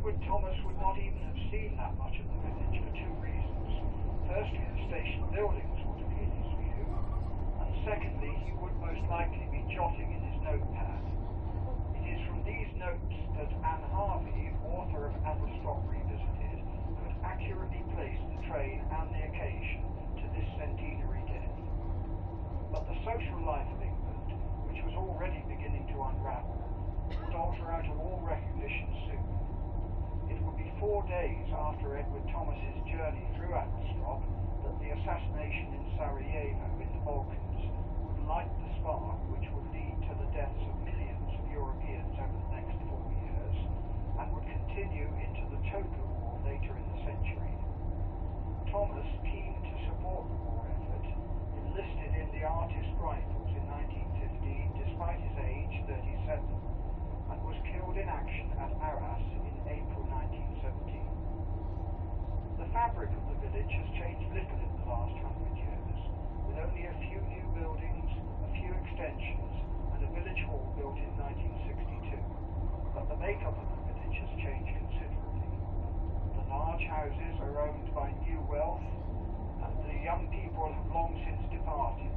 Edward Thomas would not even have seen that much of the village for two reasons. Firstly, the station buildings would have hid his view, and secondly, he would most likely be jotting in his notepad. It is from these notes that Anne Harvey, author of Adlestrop Revisited, could accurately place the train and the occasion to this centenary day. But the social life of England, which was already beginning to unravel, would alter out of all recognition soon. It would be 4 days after Edward Thomas's journey through Adlestrop that the assassination in Sarajevo in the Balkans would light the spark which would lead to the deaths of millions of Europeans over the next 4 years, and would continue into the total war later in the century. Thomas, keen to support the war effort, enlisted in the Artist Rifles in 1915 despite his age, 37, and was killed in action at Arras in April 1917. The fabric of the village has changed little in the last 100 years, with only a few new buildings, a few extensions, and a village hall built in 1962. But the makeup of the village has changed considerably. The large houses are owned by new wealth, and the young people have long since departed.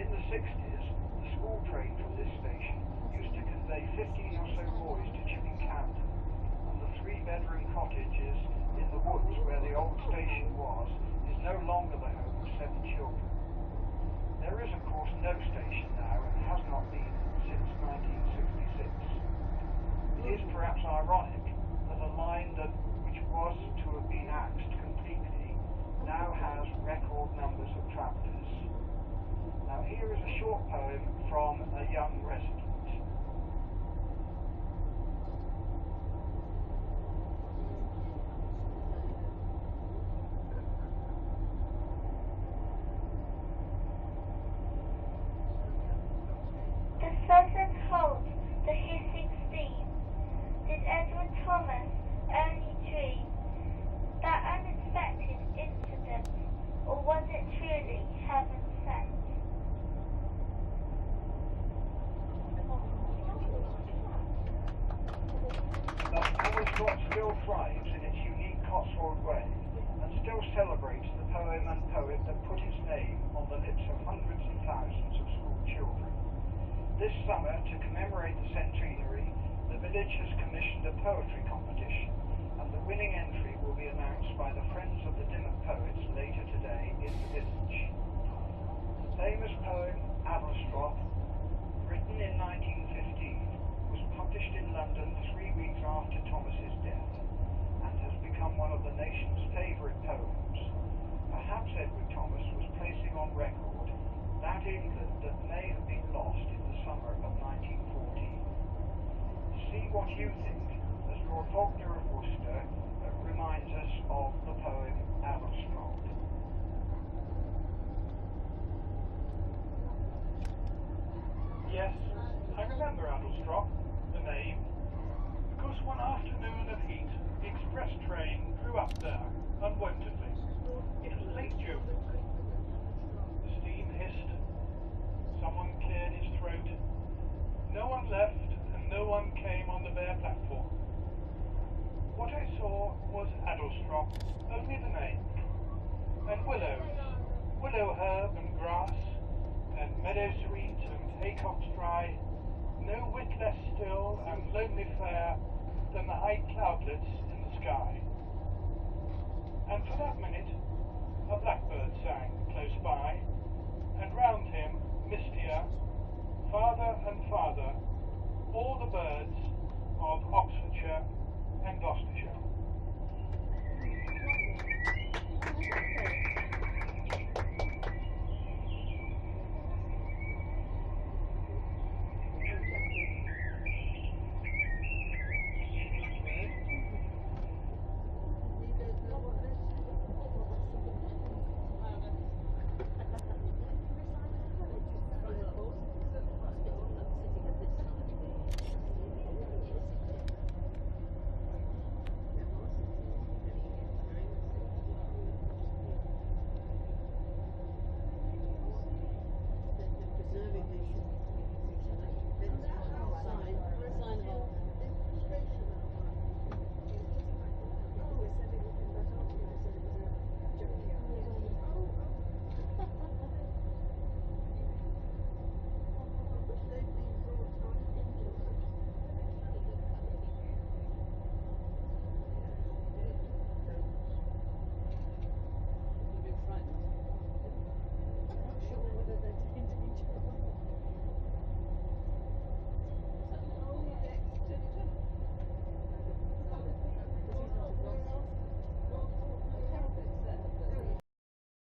In the 60s, the school train from this station used to convey 15 or so boys to Chipping Campden, and the 3-bedroom cottages in the woods where the old station was is no longer the home of 7 children. There is, of course, no station now, and has not been since 1966. It is perhaps ironic that a line which was to have been axed completely now has record numbers of travellers. Now here is a short poem from a young resident. The southern halt, the hissing steam. Did Edward Thomas only dream that unexpected incident, or was it truly heaven sent? Adlestrop still thrives in its unique Cotswold way, and still celebrates the poem and poet that put his name on the lips of hundreds and thousands of school children. This summer, to commemorate the centenary, the village has commissioned a poetry competition, and the winning entry will be announced by the Friends of the Dimmock Poets later today in the village. The famous poem Adlestrop, written in 1915, was published in London 3 weeks after Thomas's death, and has become one of the nation's favourite poems. Perhaps Edward Thomas was placing on record that England that may have been lost in the summer of 1914. See what you think, as Lord Faulkner of Worcester reminds us of the poem Adlestrop. Yes, I remember Adlestrop, the name, because one afternoon of heat, the express train drew up there, unwontedly. It was late June. The steam hissed. Someone cleared his throat. No one left, and no one came on the bare platform. What I saw was Adlestrop, only the name, and willows, willow herb and grass, and meadowsweet and haycocks dry, no whit less still and lonely fair than the high cloudlets in the sky. And for that minute, a blackbird sang close by, and round him, mistier, farther and farther, all the birds